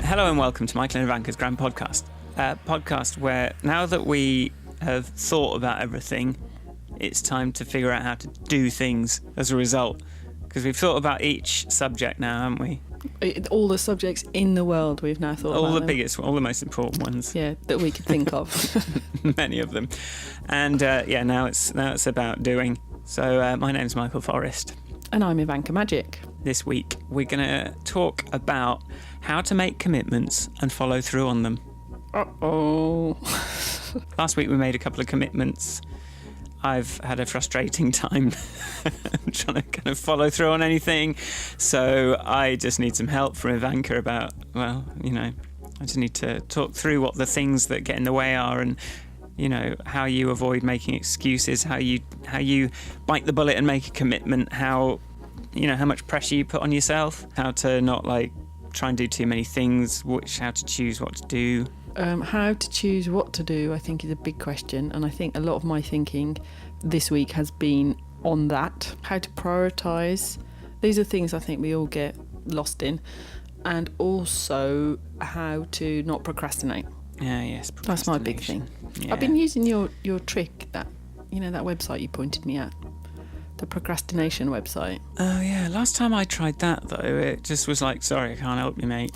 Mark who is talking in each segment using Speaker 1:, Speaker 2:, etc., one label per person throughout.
Speaker 1: Hello and welcome to Michael and Ivanka's Grand Podcast. A podcast where now that we have thought about everything, it's time to figure out how to do things as a result. Because we've thought about each subject now, haven't we?
Speaker 2: All the subjects in the world we've now thought about.
Speaker 1: All the biggest, all the most important ones.
Speaker 2: Yeah, that we could think of.
Speaker 1: Many of them. And now it's about doing. So my name's Michael Forrest.
Speaker 2: And I'm Ivanka Magic.
Speaker 1: This week we're going to talk about how to make commitments and follow through on them.
Speaker 2: Uh-oh.
Speaker 1: Last week we made a couple of commitments. I've had a frustrating time trying to kind of follow through on anything. So I just need some help from Ivanka about, I just need to talk through what the things that get in the way are and, how you avoid making excuses, how you bite the bullet and make a commitment, how much pressure you put on yourself, how to not try and do too many things, how to choose what to do.
Speaker 2: How to choose what to do, I think, is a big question. And I think a lot of my thinking this week has been on that. How to prioritise. These are things I think we all get lost in. And also how to not procrastinate.
Speaker 1: Yeah, yes.
Speaker 2: That's my big thing.
Speaker 1: Yeah.
Speaker 2: I've been using your trick, that website you pointed me at. The procrastination website.
Speaker 1: Oh, yeah. Last time I tried that, though, it just was like, sorry, I can't help you, mate.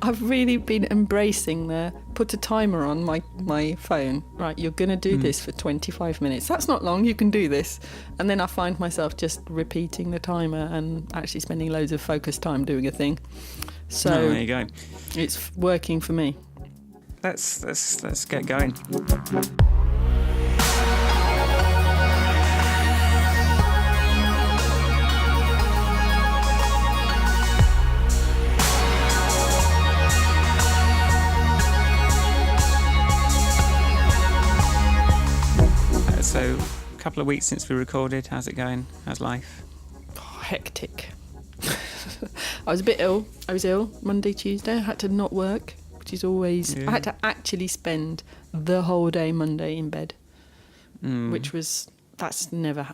Speaker 2: I've really been embracing put a timer on my phone. Right, you're going to do this for 25 minutes. That's not long, you can do this. And then I find myself just repeating the timer and actually spending loads of focused time doing a thing. So
Speaker 1: there you go.
Speaker 2: It's working for me.
Speaker 1: Let's get going. So, a couple of weeks since we recorded. How's it going? How's life?
Speaker 2: Oh, hectic. I was a bit ill. I was ill Monday, Tuesday. I had to not work, which is always... Yeah. I had to actually spend the whole day Monday in bed, which was... That's never...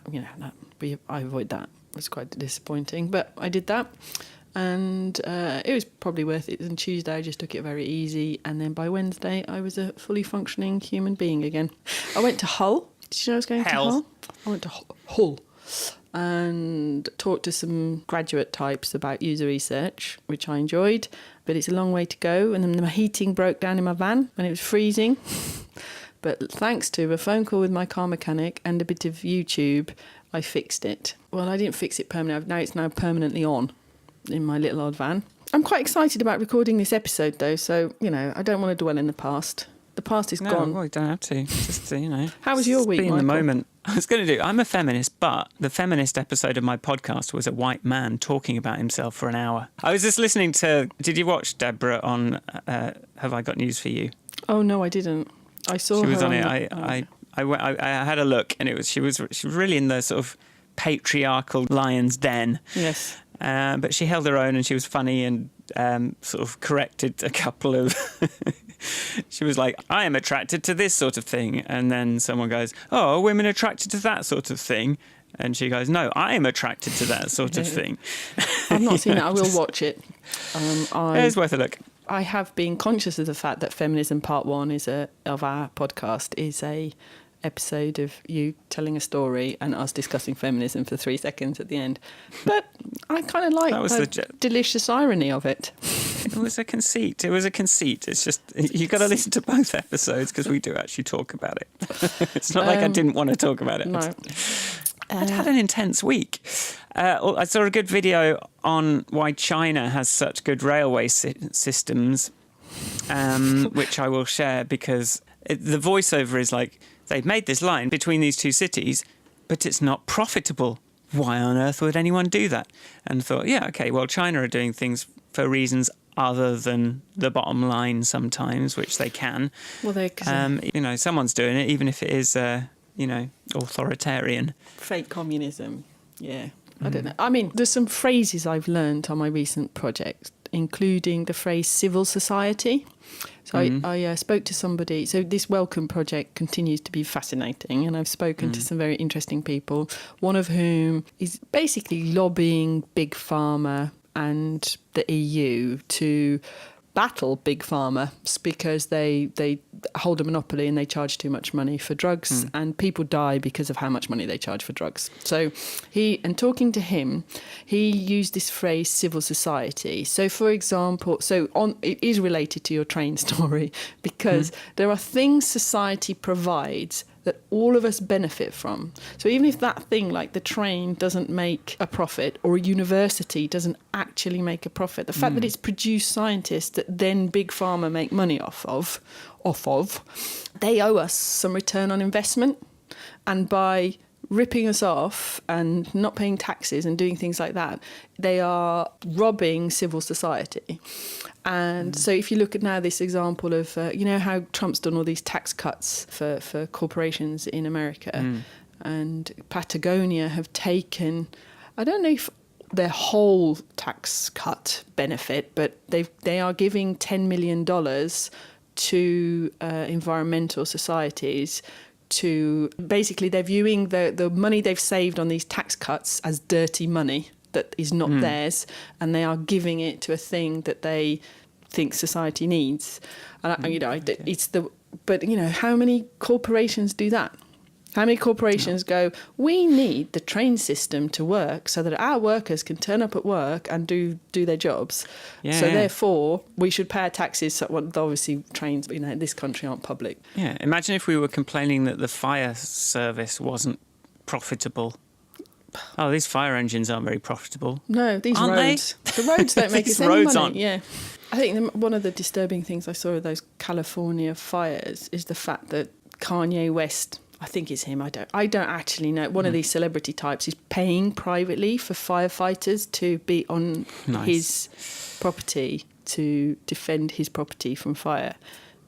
Speaker 2: I avoid that. It was quite disappointing. But I did that, and it was probably worth it. And Tuesday, I just took it very easy. And then by Wednesday, I was a fully functioning human being again. I went to Hull. Did you know I was going to Hull? I went to Hull and talked to some graduate types about user research, which I enjoyed, but it's a long way to go. And then my heating broke down in my van and it was freezing. But thanks to a phone call with my car mechanic and a bit of YouTube, I fixed it. Well, I didn't fix it permanently. It's now permanently on in my little old van. I'm quite excited about recording this episode, though, so, I don't want to dwell in the past. The past is gone.
Speaker 1: Well, you don't have to. Just,
Speaker 2: How was your week,
Speaker 1: be in
Speaker 2: Michael?
Speaker 1: the moment. I was going to do... I'm a feminist, but the feminist episode of my podcast was a white man talking about himself for an hour. I was just listening to... Did you watch Deborah on Have I Got News for You?
Speaker 2: Oh, no, I didn't. I saw her.
Speaker 1: She was on it. I had a look, and she was really in the sort of patriarchal lion's den.
Speaker 2: Yes.
Speaker 1: But she held her own, and she was funny and sort of corrected a couple of... She was like, I am attracted to this sort of thing. And then someone goes, oh, are women attracted to that sort of thing? And she goes, no, I am attracted to that sort of thing.
Speaker 2: I've not seen it. I will watch it.
Speaker 1: It's worth a look.
Speaker 2: I have been conscious of the fact that Feminism Part 1 of our podcast is a episode of you telling a story and us discussing feminism for 3 seconds at the end. But I kind of like the delicious irony of it.
Speaker 1: It was a conceit. It's just, you've got to listen to both episodes because we do actually talk about it. It's not like I didn't want to talk about it.
Speaker 2: No.
Speaker 1: I'd had an intense week. I saw a good video on why China has such good railway systems, which I will share because the voiceover is like, they've made this line between these two cities, but it's not profitable. Why on earth would anyone do that? And thought, yeah, okay, well, China are doing things for reasons other than the bottom line sometimes, which they can. Well, someone's doing it, even if it is, authoritarian.
Speaker 2: Fake communism, yeah. I don't know. I mean, there's some phrases I've learned on my recent project, including the phrase civil society. So I spoke to somebody. So this Welcome project continues to be fascinating, and I've spoken to some very interesting people, one of whom is basically lobbying Big Pharma and the EU to battle Big Pharma because they hold a monopoly and they charge too much money for drugs, and people die because of how much money they charge for drugs. So talking to him, he used this phrase civil society. So for example, it is related to your train story, because there are things society provides that all of us benefit from. So even if that thing, like the train, doesn't make a profit, or a university doesn't actually make a profit, the fact that it's produced scientists that then Big Pharma make money off of, they owe us some return on investment. And by ripping us off and not paying taxes and doing things like that, they are robbing civil society. And so if you look at now this example of, how Trump's done all these tax cuts for corporations in America, and Patagonia have taken, I don't know if their whole tax cut benefit, but they are giving $10 million to environmental societies. To basically, they're viewing the money they've saved on these tax cuts as dirty money that is not theirs, and they are giving it to a thing that they think society needs. And but how many corporations do that? How many corporations go, we need the train system to work so that our workers can turn up at work and do their jobs. Therefore, we should pay our taxes. So, obviously, trains in this country aren't public.
Speaker 1: Yeah, imagine if we were complaining that the fire service wasn't profitable. Oh, these fire engines aren't very profitable.
Speaker 2: No, these
Speaker 1: aren't
Speaker 2: roads. The roads don't make
Speaker 1: these
Speaker 2: us any
Speaker 1: roads
Speaker 2: money.
Speaker 1: Aren't.
Speaker 2: Yeah. I think one of the disturbing things I saw of those California fires is the fact that Kanye West, I think it's him, I don't actually know, one of these celebrity types, is paying privately for firefighters to be on his property to defend his property from fire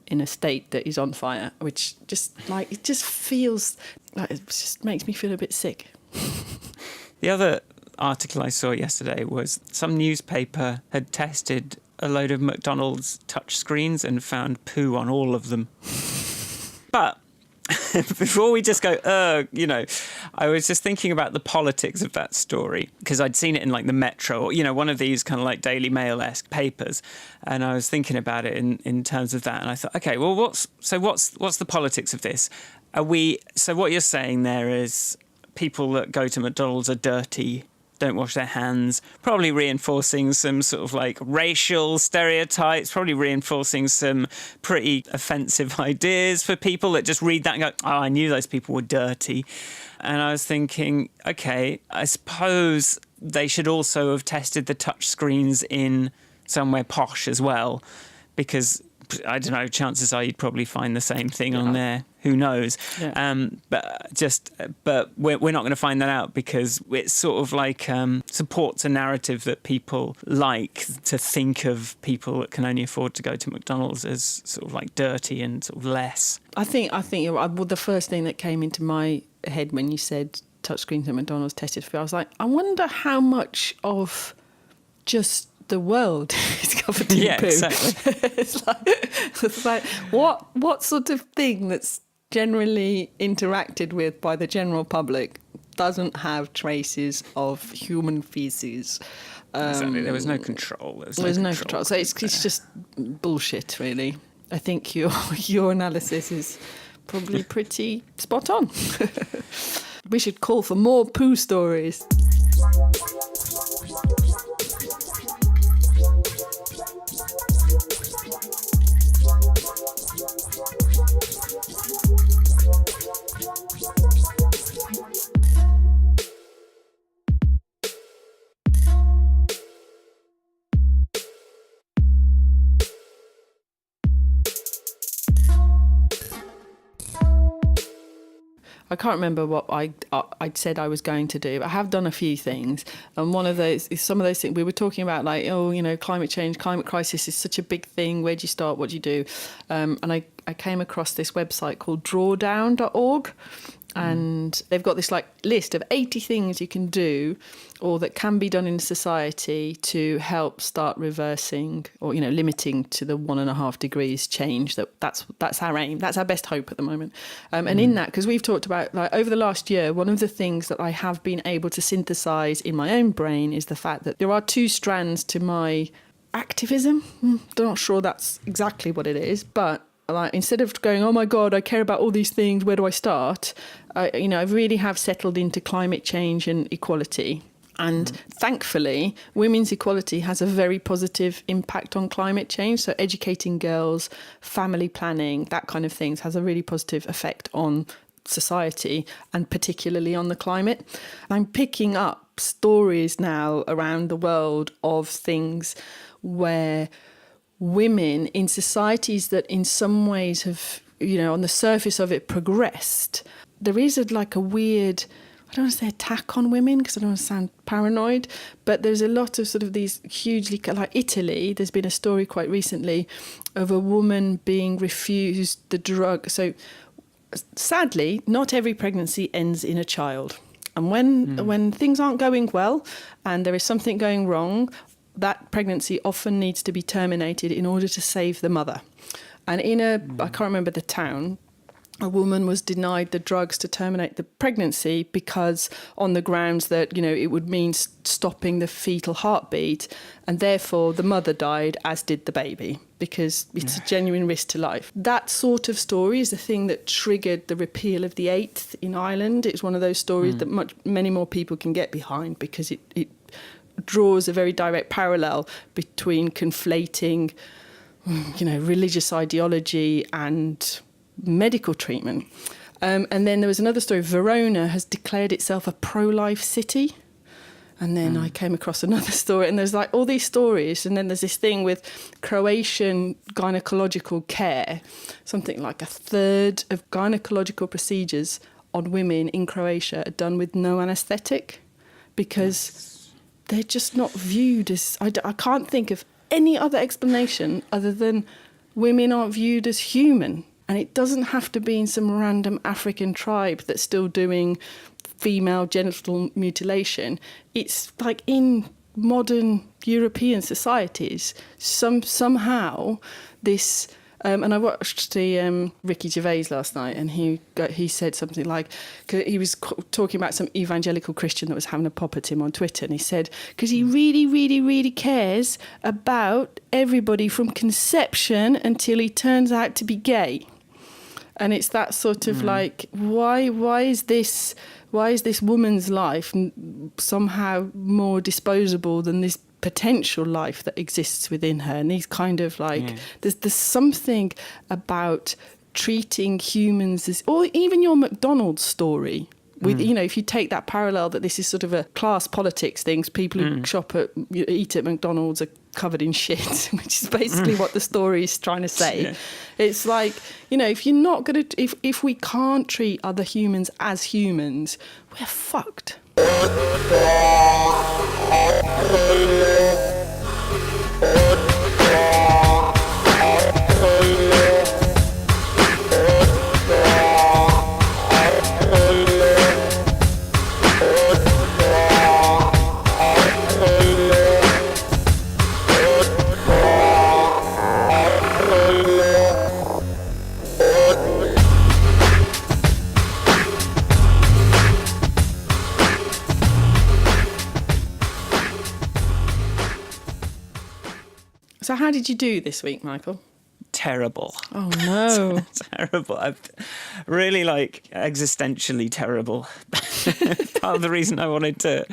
Speaker 2: in a state that is on fire, which it just feels like, it just makes me feel a bit sick.
Speaker 1: The other article I saw yesterday was some newspaper had tested a load of McDonald's touchscreens and found poo on all of them. But before we just go, I was just thinking about the politics of that story, because I'd seen it in like the Metro, or, one of these kind of like Daily Mail-esque papers. And I was thinking about it in terms of that. And I thought, okay, well, what's the politics of this? So what you're saying there is people that go to McDonald's are dirty, don't wash their hands, probably reinforcing some sort of like racial stereotypes, probably reinforcing some pretty offensive ideas for people that just read that and go, oh, I knew those people were dirty. And I was thinking, okay, I suppose they should also have tested the touch screens in somewhere posh as well, because I don't know, chances are you'd probably find the same thing on there. Who knows? Yeah. But we're not going to find that out, because it's sort of like supports a narrative that people like to think of people that can only afford to go to McDonald's as sort of like dirty and sort of less.
Speaker 2: I think you're right. Well, the first thing that came into my head when you said touchscreens at McDonald's tested for, I was like, I wonder how much of just the world is covered in poo.
Speaker 1: Exactly.
Speaker 2: it's like what sort of thing that's generally interacted with by the general public doesn't have traces of human feces.
Speaker 1: Exactly. There was no control.
Speaker 2: There was no control. So it's just bullshit, really. I think your analysis is probably pretty spot on. We should call for more poo stories. I can't remember what I'd said I was going to do. I have done a few things, and one of those is some of those things we were talking about, like, climate change, climate crisis is such a big thing. Where do you start? What do you do? And I came across this website called drawdown.org, And they've got this like list of 80 things you can do or that can be done in society to help start reversing or, limiting to the 1.5 degrees change. That's our aim. That's our best hope at the moment. And in that, because we've talked about like over the last year, one of the things that I have been able to synthesize in my own brain is the fact that there are 2 strands to my activism. Not sure that's exactly what it is, but like, instead of going, oh my God, I care about all these things, where do I start? I really have settled into climate change and equality. And thankfully, women's equality has a very positive impact on climate change. So educating girls, family planning, that kind of things has a really positive effect on society and particularly on the climate. I'm picking up stories now around the world of things where women in societies that in some ways have, on the surface of it progressed, there is a weird, I don't want to say attack on women because I don't want to sound paranoid, but there's a lot of sort of these hugely, like Italy, there's been a story quite recently of a woman being refused the drug. So sadly, not every pregnancy ends in a child. And when things aren't going well and there is something going wrong, that pregnancy often needs to be terminated in order to save the mother. And I can't remember the town, a woman was denied the drugs to terminate the pregnancy because on the grounds that, it would mean stopping the fetal heartbeat, and therefore the mother died, as did the baby, because it's a genuine risk to life. That sort of story is the thing that triggered the repeal of the 8th in Ireland. It's one of those stories that many more people can get behind because it draws a very direct parallel between conflating, religious ideology and medical treatment. And then there was another story. Verona has declared itself a pro-life city. And then I came across another story, and there's like all these stories. And then there's this thing with Croatian gynecological care. Something like 1/3 of gynecological procedures on women in Croatia are done with no anaesthetic because they're just not viewed as... I can't think of any other explanation other than women aren't viewed as human. And it doesn't have to be in some random African tribe that's still doing female genital mutilation. It's like in modern European societies, somehow this... and I watched the Ricky Gervais last night, and he said something like, he was talking about some evangelical Christian that was having a pop at him on Twitter, and he said, because he really, really, really cares about everybody from conception until he turns out to be gay. And it's that sort of like, why is this woman's life somehow more disposable than this potential life that exists within her? And these kind of like, there's something about treating humans as, or even your McDonald's story. With, if you take that parallel that this is sort of a class politics thing, people who eat at McDonald's are covered in shit, which is basically what the story is trying to say. Yeah. It's like, if you're not going to, if we can't treat other humans as humans, we're fucked. So how did you do this week, Michael?
Speaker 1: Terrible.
Speaker 2: Oh, no.
Speaker 1: Terrible. I've really, existentially terrible. Part of the reason I wanted to...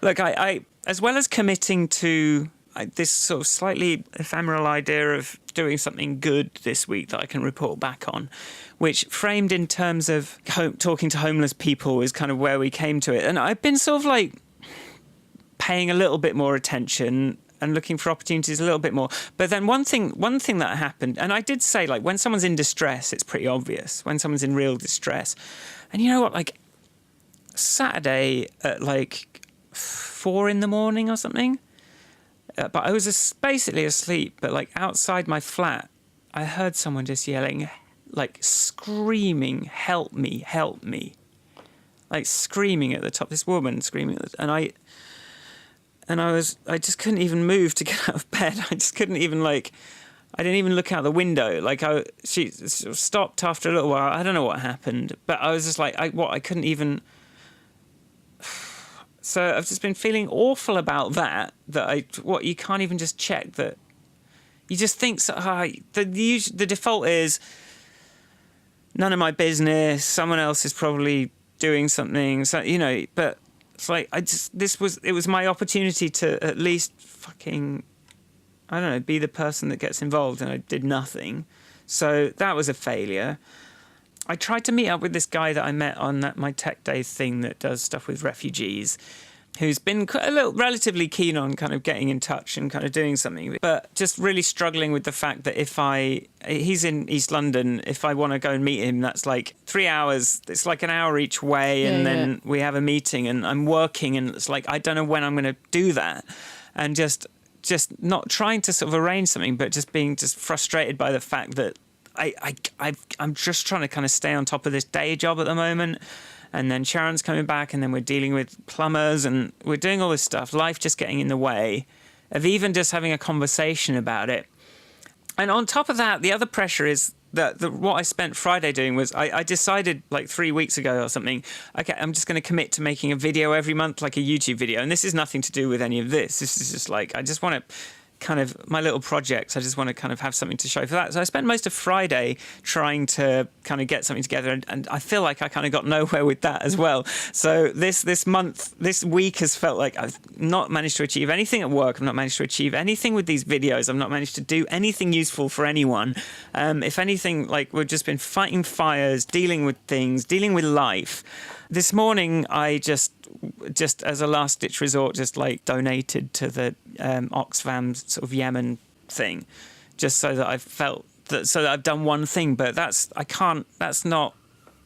Speaker 1: Look, I as well as committing to this sort of slightly ephemeral idea of doing something good this week that I can report back on, which framed in terms of talking to homeless people is kind of where we came to it. And I've been sort of paying a little bit more attention and looking for opportunities a little bit more. But then one thing that happened, and I did say, when someone's in distress, it's pretty obvious. When someone's in real distress. And you know what? Saturday at 4 a.m. or something. But I was basically asleep. But outside my flat, I heard someone just yelling, screaming, "Help me, help me." like screaming at the top. This woman screaming and I just couldn't even move to get out of bed. I just couldn't even I didn't even look out the window. She sort of stopped after a little while. I don't know what happened, but I was just I couldn't even. So I've just been feeling awful about that. You can't even just check that. You just think the default is none of my business. Someone else is probably doing something. So but it's it was my opportunity to at least fucking, I don't know, be the person that gets involved, and I did nothing. So that was a failure. I tried to meet up with this guy that I met on my tech day thing that does stuff with refugees, who's been relatively keen on kind of getting in touch and kind of doing something, but just really struggling with the fact that he's in East London, if I want to go and meet him, that's 3 hours, it's an hour each way, and then we have a meeting, and I'm working, and it's I don't know when I'm going to do that, and just not trying to sort of arrange something, but just being frustrated by the fact that I'm just trying to kind of stay on top of this day job at the moment. And then Sharon's coming back, and then we're dealing with plumbers, and we're doing all this stuff. Life just getting in the way of even just having a conversation about it. And on top of that, the other pressure is that what I spent Friday doing was I decided 3 weeks ago or something, okay, I'm just going to commit to making a video every month, like a YouTube video. And this is nothing to do with any of this. This is just I just want to kind of my little projects. I just want to kind of have something to show for that. So I spent most of Friday trying to kind of get something together, and I feel like I kind of got nowhere with that as well. So this week has felt like I've not managed to achieve anything at work. I've not managed to achieve anything with these videos. I've not managed to do anything useful for anyone. If anything, we've just been fighting fires, dealing with things, dealing with life. This morning, I just as a last-ditch resort, just donated to the Oxfam sort of Yemen thing, just so that I felt so that I've done one thing. But that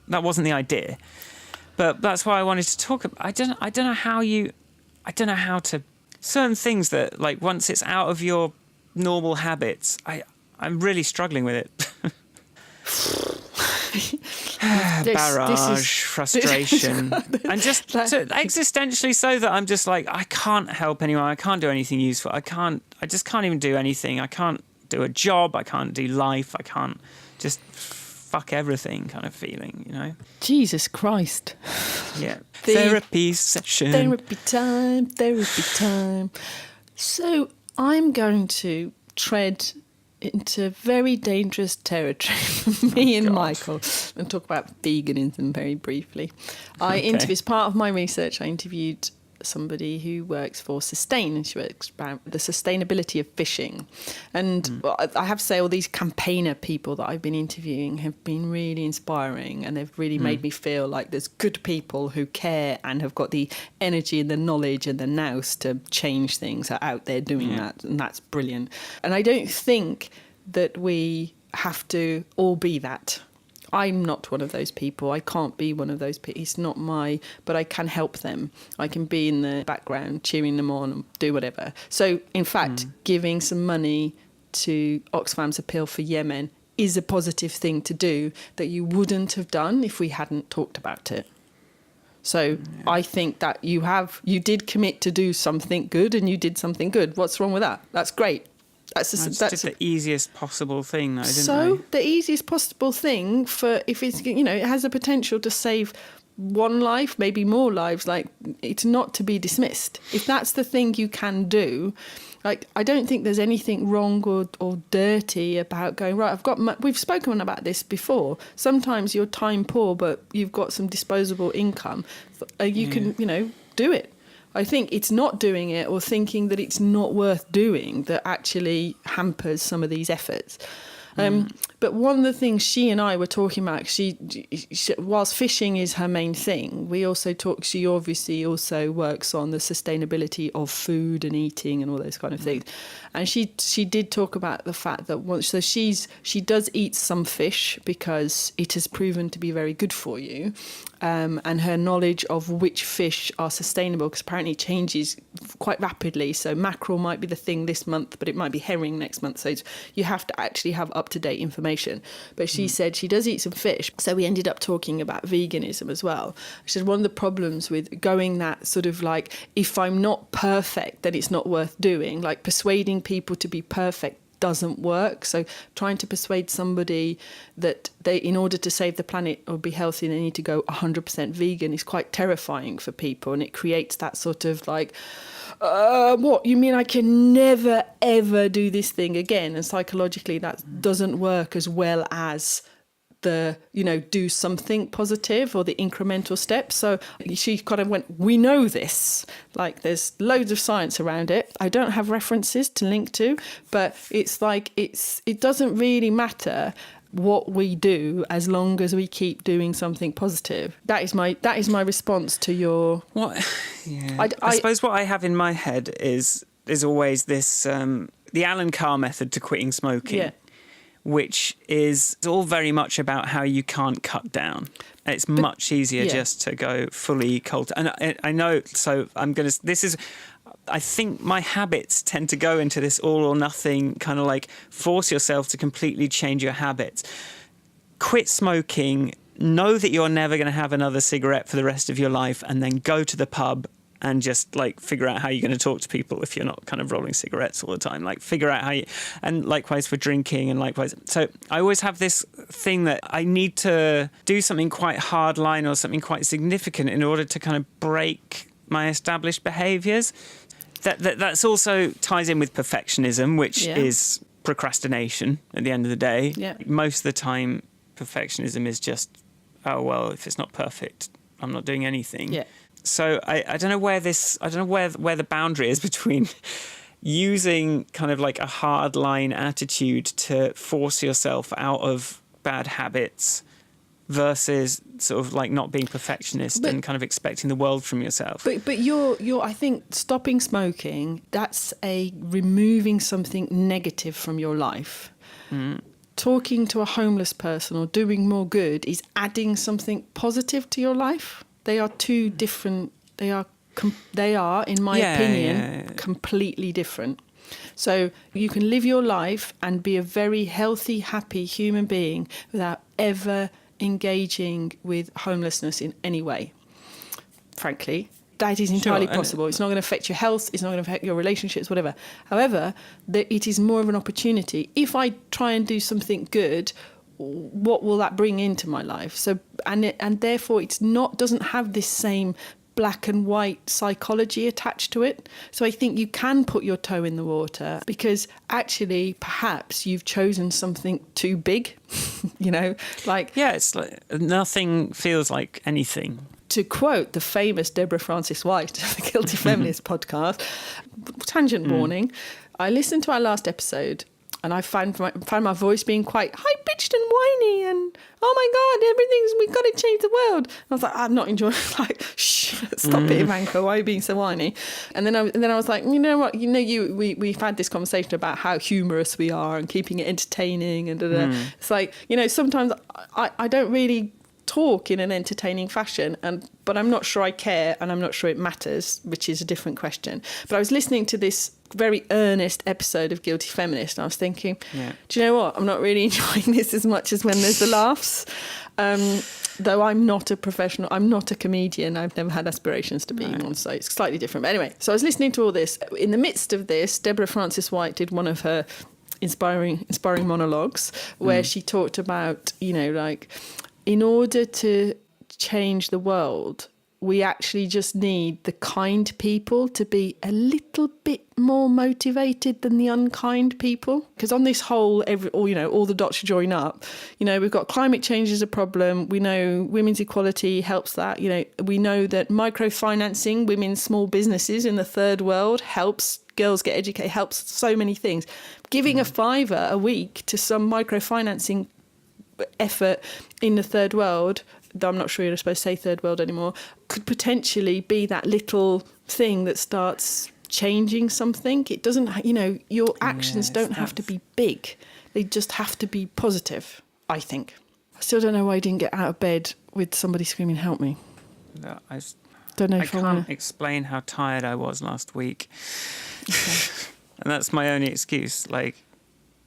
Speaker 1: wasn't the idea. But that's why I wanted to talk about. I don't know how to certain things that once it's out of your normal habits. I'm really struggling with it. Frustration, and just existentially so that I'm just I can't help anyone. I can't do anything useful. I just can't even do anything. I can't do a job. I can't do life. I can't just fuck everything kind of feeling,
Speaker 2: Jesus Christ.
Speaker 1: Yeah. Therapy session.
Speaker 2: Therapy time. So I'm going to tread into very dangerous territory for me and Michael, and talk about veganism very briefly. As part of my research, I interviewed somebody who works for Sustain, and she works about the sustainability of fishing. And I have to say, all these campaigner people that I've been interviewing have been really inspiring, and they've really made me feel like there's good people who care and have got the energy and the knowledge and the nous to change things, are out there doing that, and that's brilliant. And I don't think that we have to all be that. I'm not one of those people. I can't be one of those people. It's not but I can help them. I can be in the background cheering them on and do whatever. So, in fact, giving some money to Oxfam's appeal for Yemen is a positive thing to do that you wouldn't have done if we hadn't talked about it. So I think that you did commit to do something good, and you did something good. What's wrong with that? That's great. That's
Speaker 1: the easiest possible thing, though,
Speaker 2: the easiest possible thing if it's, it has the potential to save one life, maybe more lives. It's not to be dismissed. If that's the thing you can do, I don't think there's anything wrong or dirty about going, right, we've spoken about this before. Sometimes you're time poor, but you've got some disposable income. You can, do it. I think it's not doing it or thinking that it's not worth doing that actually hampers some of these efforts. But one of the things she and I were talking about, she whilst fishing is her main thing, she obviously also works on the sustainability of food and eating and all those kind of things. And she did talk about the fact that she does eat some fish because it has proven to be very good for you. And her knowledge of which fish are sustainable, because apparently it changes quite rapidly. So mackerel might be the thing this month, but it might be herring next month. So you have to actually have up-to-date information explanation. But she said she does eat some fish. So we ended up talking about veganism as well. She said one of the problems with going that sort of like, if I'm not perfect, then it's not worth doing. Like persuading people to be perfect doesn't work. So trying to persuade somebody that they, in order to save the planet or be healthy, they need to go 100% vegan is quite terrifying for people. And it creates that sort of like, what, you mean I can never, ever do this thing again? And psychologically, that doesn't work as well as the, do something positive or the incremental steps. So she kind of went, we know this, like there's loads of science around it. I don't have references to link to, but it's like, it doesn't really matter what we do as long as we keep doing something positive. That is my response to your...
Speaker 1: What? Yeah. I suppose what I have in my head is always this, the Alan Carr method to quitting smoking.
Speaker 2: Yeah.
Speaker 1: Which is all very much about how you can't cut down. It's much easier just to go fully cold. And I know, so I think my habits tend to go into this all or nothing kind of like force yourself to completely change your habits. Quit smoking, know that you're never going to have another cigarette for the rest of your life, and then go to the pub and just like figure out how you're going to talk to people if you're not kind of rolling cigarettes all the time. Like figure out how you, and likewise for drinking and likewise. So I always have this thing that I need to do something quite hardline or something quite significant in order to kind of break my established behaviours. That's also ties in with perfectionism, which is procrastination at the end of the day.
Speaker 2: Yeah.
Speaker 1: Most of the time, perfectionism is just, oh, well, if it's not perfect, I'm not doing anything.
Speaker 2: Yeah.
Speaker 1: So I don't know where the boundary is between using kind of like a hard line attitude to force yourself out of bad habits versus sort of like not being perfectionist and kind of expecting the world from yourself.
Speaker 2: But you're I think stopping smoking, that's a removing something negative from your life. Talking to a homeless person or doing more good is adding something positive to your life. They are two different, they are, in my opinion, completely different. So you can live your life and be a very healthy, happy human being without ever engaging with homelessness in any way. Frankly, that is entirely possible. It's not going to affect your health. It's not going to affect your relationships, whatever. However, it is more of an opportunity. If I try and do something good, what will that bring into my life? So, and therefore it's doesn't have this same black and white psychology attached to it. So I think you can put your toe in the water because actually perhaps you've chosen something too big, like... Yeah,
Speaker 1: it's like nothing feels like anything.
Speaker 2: To quote the famous Deborah Francis White of the Guilty Feminist podcast, tangent warning, I listened to our last episode and I found my voice being quite high-pitched and whiny and, oh my God, we've got to change the world. And I was like, I'm not enjoying it. Like, shh, stop it, Ivanka, why are you being so whiny? And then I was like, you know what, we've had this conversation about how humorous we are and keeping it entertaining and It's like, sometimes I don't really talk in an entertaining fashion, but I'm not sure I care and I'm not sure it matters, which is a different question. But I was listening to this very earnest episode of Guilty Feminist and I was thinking, do you know what? I'm not really enjoying this as much as when there's the laughs. Though I'm not a professional, I'm not a comedian, I've never had aspirations to being one, so it's slightly different. But anyway, so I was listening to all this. In the midst of this, Deborah Francis White did one of her inspiring monologues where she talked about, like, in order to change the world, we actually just need the kind people to be a little bit more motivated than the unkind people. Because on this whole, all the dots join up. We've got climate change as a problem. We know women's equality helps that. We know that microfinancing women's small businesses in the third world helps girls get educated, helps so many things. Giving a £5 a week to some microfinancing effort in the third world, though I'm not sure you're supposed to say third world anymore, could potentially be that little thing that starts changing something. It doesn't, your actions don't have to be big. They just have to be positive, I think. I still don't know why I didn't get out of bed with somebody screaming, help me.
Speaker 1: No, I
Speaker 2: can't
Speaker 1: explain how tired I was last week.
Speaker 2: Okay.
Speaker 1: And that's my only excuse. Like,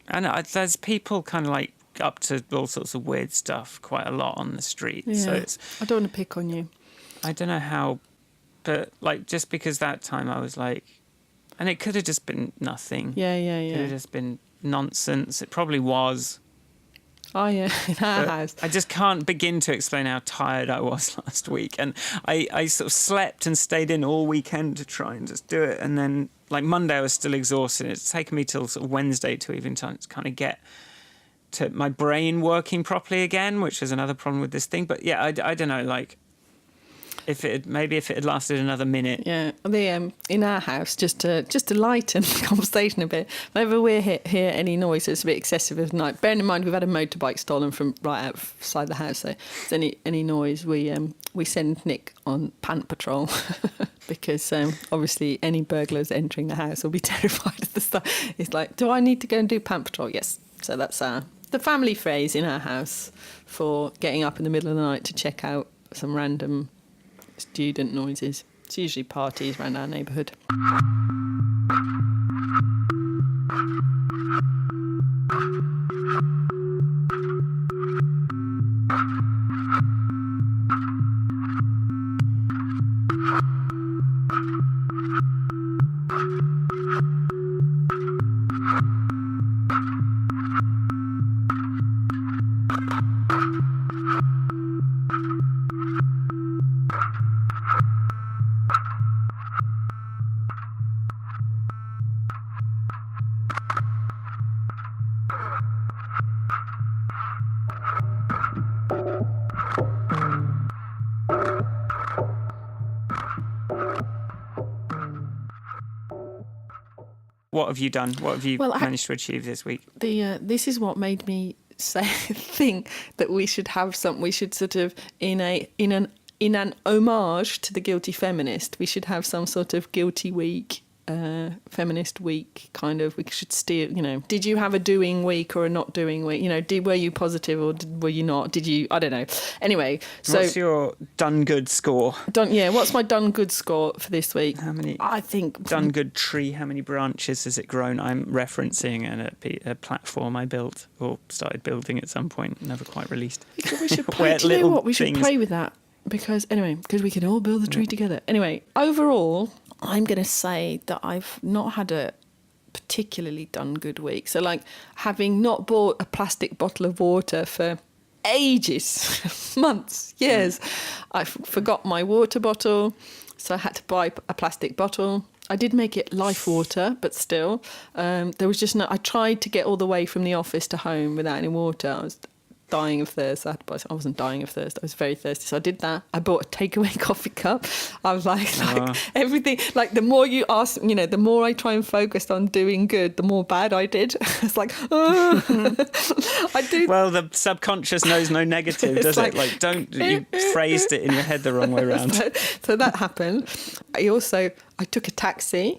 Speaker 1: and there's people kind of like up to all sorts of weird stuff quite a lot on the street.
Speaker 2: Yeah.
Speaker 1: So
Speaker 2: I don't want to pick on you.
Speaker 1: I don't know how, but like just because that time I was like, and it could have just been nothing.
Speaker 2: Yeah.
Speaker 1: It could have just been nonsense. It probably was.
Speaker 2: Oh, yeah, in our house.
Speaker 1: I just can't begin to explain how tired I was last week. And I sort of slept and stayed in all weekend to try and just do it. And then, like, Monday I was still exhausted. It's taken me till sort of Wednesday to even kind of get to my brain working properly again, which is another problem with this thing. But, yeah, I don't know, like, if it had lasted another minute.
Speaker 2: Yeah, in our house, just to lighten the conversation a bit, whenever we hear any noise that's a bit excessive at night, bearing in mind we've had a motorbike stolen from right outside the house, so if there's any noise, we send Nick on pant patrol because obviously any burglars entering the house will be terrified of the stuff. It's like, do I need to go and do pant patrol? Yes. So that's the family phrase in our house for getting up in the middle of the night to check out some random student noises. It's usually parties around our neighbourhood.
Speaker 1: What have you done? What have you managed to achieve this week?
Speaker 2: This is what made me think that we should have some. We should sort of in an homage to the guilty feminist. We should have some sort of guilty week, feminist week kind of. We should steer. Did you have a doing week or a not doing week? Were you positive or were you not? Did you? I don't know. Anyway, so
Speaker 1: what's your done good score?
Speaker 2: What's my done good score for this week?
Speaker 1: How many?
Speaker 2: I think
Speaker 1: done good tree. How many branches has it grown? I'm referencing a platform I built or started building at some point, never quite released.
Speaker 2: We should play. Do you know what? We should play with that because we can all build the tree together. Anyway, overall, I'm going to say that I've not had a particularly done good week. So, like, having not bought a plastic bottle of water for ages, months, years, I forgot my water bottle, so I had to buy a plastic bottle. I did make it life water, but still, there was just no. I tried to get all the way from the office to home without any water. I was dying of thirst. I wasn't dying of thirst. I was very thirsty. So I did that. I bought a takeaway coffee cup. I was like everything. Like the more you ask, the more I try and focus on doing good, the more bad I did. It's like, I do.
Speaker 1: Well, the subconscious knows no negative, does it? Like, you phrased it in your head the wrong way around.
Speaker 2: So that happened. I took a taxi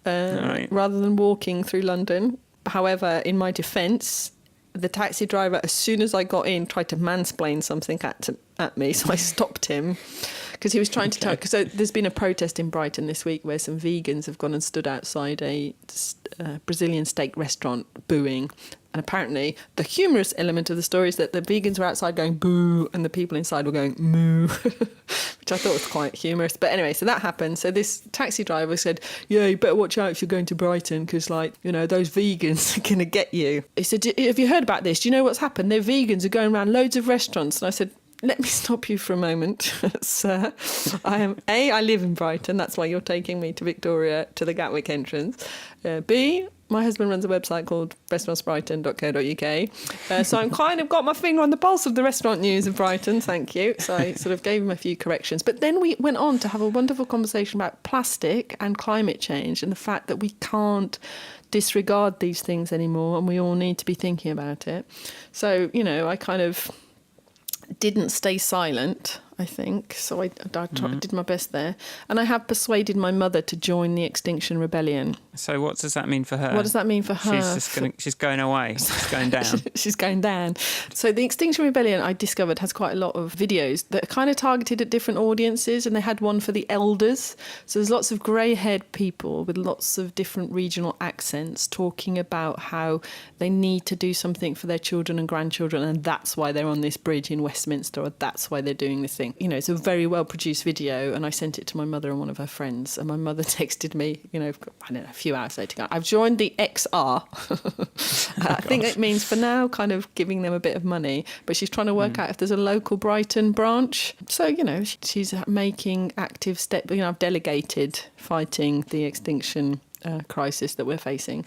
Speaker 2: rather than walking through London. However, in my defence, the taxi driver, as soon as I got in, tried to mansplain something at me, so I stopped him because he was trying to tell. Because there's been a protest in Brighton this week where some vegans have gone and stood outside a Brazilian steak restaurant booing. And apparently the humorous element of the story is that the vegans were outside going boo and the people inside were going moo, which I thought was quite humorous. But anyway, so that happened. So this taxi driver said, yeah, you better watch out if you're going to Brighton because, those vegans are going to get you. He said, have you heard about this? Do you know what's happened? Their vegans are going around loads of restaurants. And I said, let me stop you for a moment, sir. I live in Brighton. That's why you're taking me to Victoria to the Gatwick entrance. B, my husband runs a website called restaurantsbrighton.co.uk. So I'm kind of got my finger on the pulse of the restaurant news of Brighton. Thank you. So I sort of gave him a few corrections. But then we went on to have a wonderful conversation about plastic and climate change and the fact that we can't disregard these things anymore and we all need to be thinking about it. So, I kind of didn't stay silent, I think. So I did my best there. And I have persuaded my mother to join the Extinction Rebellion.
Speaker 1: So what does that mean for her?
Speaker 2: What does that mean for her?
Speaker 1: She's going away. She's going down.
Speaker 2: She's going down. So the Extinction Rebellion, I discovered, has quite a lot of videos that are kind of targeted at different audiences, and they had one for the elders. So there's lots of grey-haired people with lots of different regional accents talking about how they need to do something for their children and grandchildren, and that's why they're on this bridge in Westminster, or that's why they're doing this thing. You know, it's a very well-produced video, and I sent it to my mother and one of her friends, and my mother texted me, you know, I don't know, a few hours later, I've joined the XR. I think it means for now kind of giving them a bit of money, but she's trying to work out if there's a local Brighton branch. So, you know, she's making active steps. You know, I've delegated fighting the extinction crisis that we're facing.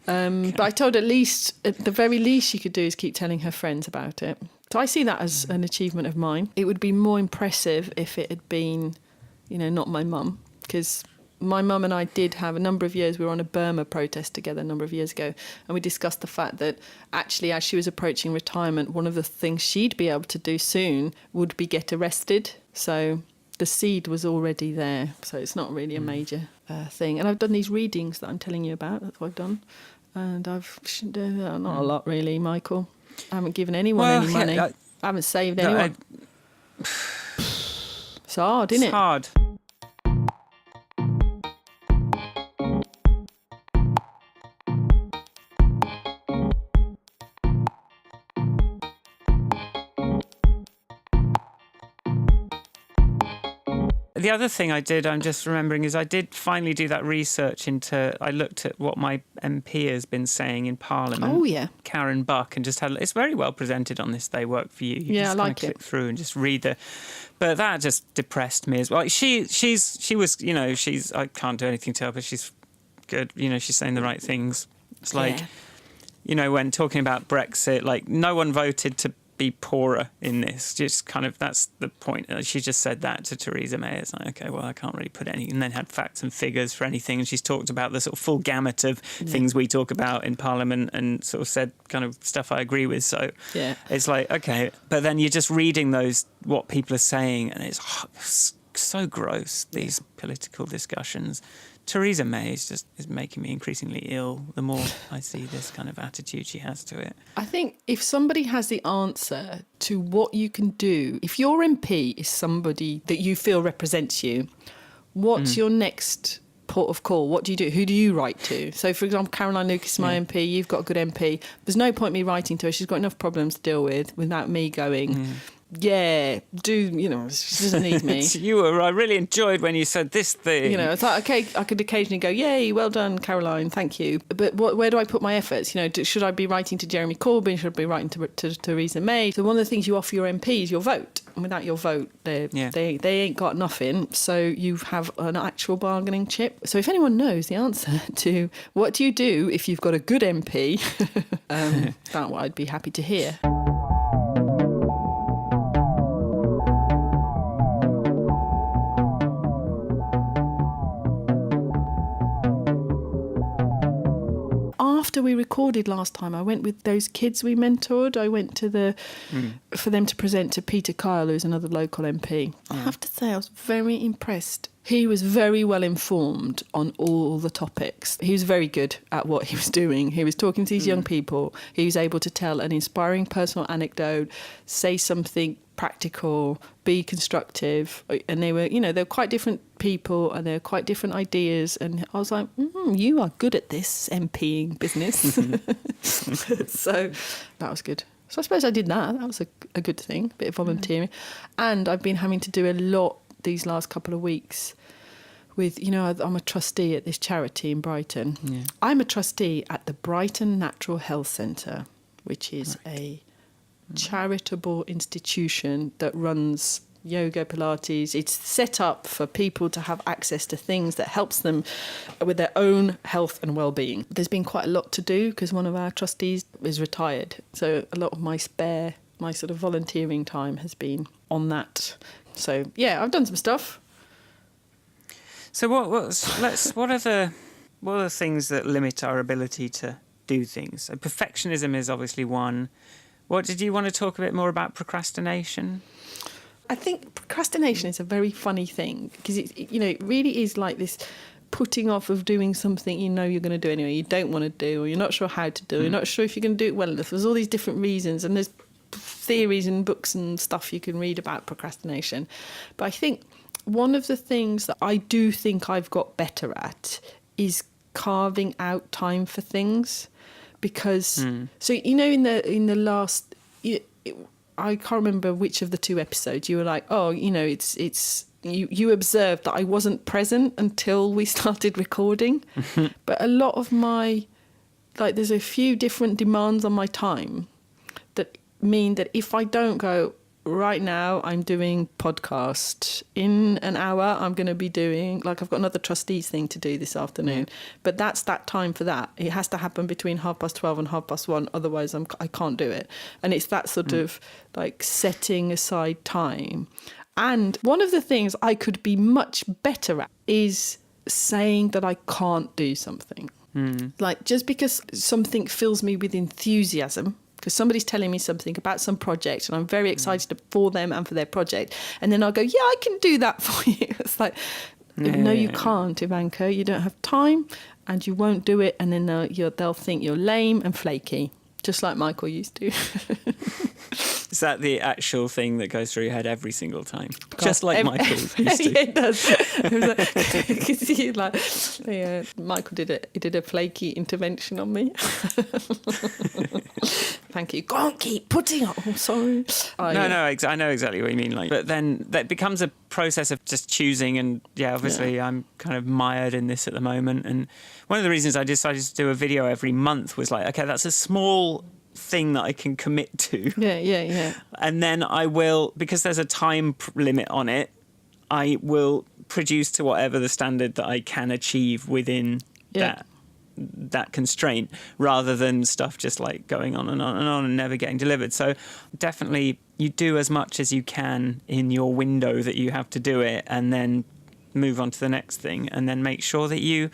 Speaker 2: But I told at the very least she could do is keep telling her friends about it. So I see that as an achievement of mine. It would be more impressive if it had been, you know, not my mum, because my mum and I did have a number of years, we were on a Burma protest together a number of years ago, and we discussed the fact that actually as she was approaching retirement, one of the things she'd be able to do soon would be get arrested. So the seed was already there, so it's not really a major thing. And I've done these readings that I'm telling you about, that's what I've done. And I've not a lot really, Michael. I haven't given anyone any money. I haven't saved anyone. It's hard, isn't it?
Speaker 1: It's hard. The other thing I did, I'm just remembering, is I did finally do that research I looked at what my MP has been saying in Parliament.
Speaker 2: Oh, yeah.
Speaker 1: Karen Buck, and just it's very well presented on This Day Work for You. You
Speaker 2: yeah,
Speaker 1: just
Speaker 2: I like
Speaker 1: click through and just read but that just depressed me as well. She was, you know, I can't do anything to her, but she's good. You know, she's saying the right things. It's like, you know, when talking about Brexit, like no one voted to be poorer in this, just kind of, that's the point. She just said that to Theresa May. It's like, okay, well, I can't really put any, and then had facts and figures for anything, and she's talked about the sort of full gamut of things we talk about in Parliament, and sort of said kind of stuff I agree with. So it's like, okay, but then you're just reading what people are saying, and it's so gross, these political discussions. Theresa May is making me increasingly ill the more I see this kind of attitude she has to it. I
Speaker 2: think if somebody has the answer to what you can do, if your MP is somebody that you feel represents you, what's your next port of call? What do you do? Who do you write to? So, for example, Caroline Lucas is my MP. You've got a good MP. There's no point me writing to her. She's got enough problems to deal with without me going... Yeah, she doesn't need me.
Speaker 1: I really enjoyed when you said this thing.
Speaker 2: You know, it's like, okay, I could occasionally go, yay, well done, Caroline, thank you. But where do I put my efforts? You know, should I be writing to Jeremy Corbyn? Should I be writing to Theresa May? So one of the things you offer your MP is your vote. And without your vote, they ain't got nothing. So you have an actual bargaining chip. So if anyone knows the answer to what do you do if you've got a good MP, that I'd be happy to hear. After we recorded last time, I went with those kids we mentored. I went to for them to present to Peter Kyle, who's another local MP. I have to say I was very impressed. He was very well informed on all the topics. He was very good at what he was doing. He was talking to these young people. He was able to tell an inspiring personal anecdote, say something practical, be constructive, and they were quite different people and they were quite different ideas, and I was like, you are good at this MPing business. So that was good. So I suppose I did that. That was a good thing, a bit of volunteering. And I've been having to do a lot these last couple of weeks with, I'm a trustee at this charity in Brighton. I'm a trustee at the Brighton Natural Health Centre, which is a charitable institution that runs yoga, Pilates. It's set up for people to have access to things that helps them with their own health and well-being. There's been quite a lot to do because one of our trustees is retired. So a lot of my sort of volunteering time has been on that. So, I've done some stuff.
Speaker 1: So what are the things that limit our ability to do things? So perfectionism is obviously one. What did you want to talk a bit more about procrastination? I
Speaker 2: think procrastination is a very funny thing because it really is like this putting off of doing something you know you're going to do anyway, you don't want to do, or you're not sure how to do, you're not sure if you're going to do it well enough. There's all these different reasons, and there's theories and books and stuff you can read about procrastination. But I think one of the things that I do think I've got better at is carving out time for things. Because so in the last, I can't remember which of the 2 episodes you were like, oh, it's you observed that I wasn't present until we started recording. But a lot of my, like, there's a few different demands on my time that mean that if I don't go, right now I'm doing podcast, in an hour I'm going to be doing, like, I've got another trustees thing to do this afternoon, but that's that time for that. It has to happen between 12:30 and 1:30, otherwise I can't do it. And it's that sort of like setting aside time. And one of the things I could be much better at is saying that I can't do something. Like, just because something fills me with enthusiasm, because somebody's telling me something about some project and I'm very excited for them and for their project, and then I'll go, yeah, I can do that for you. It's like, no, you can't, Ivanka. You don't have time and you won't do it, and then they'll think you're lame and flaky, just like Michael used to.
Speaker 1: Is that the actual thing that goes through your head every single time? Just like Michael used to.
Speaker 2: Yeah, it does. Michael did a flaky intervention on me. Thank you. Can't keep putting up. Oh, sorry.
Speaker 1: I know exactly what you mean. Like, but then that becomes a process of just choosing. And obviously I'm kind of mired in this at the moment. And one of the reasons I decided to do a video every month was like, okay, that's a small thing that I can commit to.
Speaker 2: Yeah.
Speaker 1: And then I will, because there's a time limit on it, I will produce to whatever the standard that I can achieve within that constraint, rather than stuff just like going on and on and on and never getting delivered. So definitely you do as much as you can in your window that you have to do it, and then move on to the next thing, and then make sure that you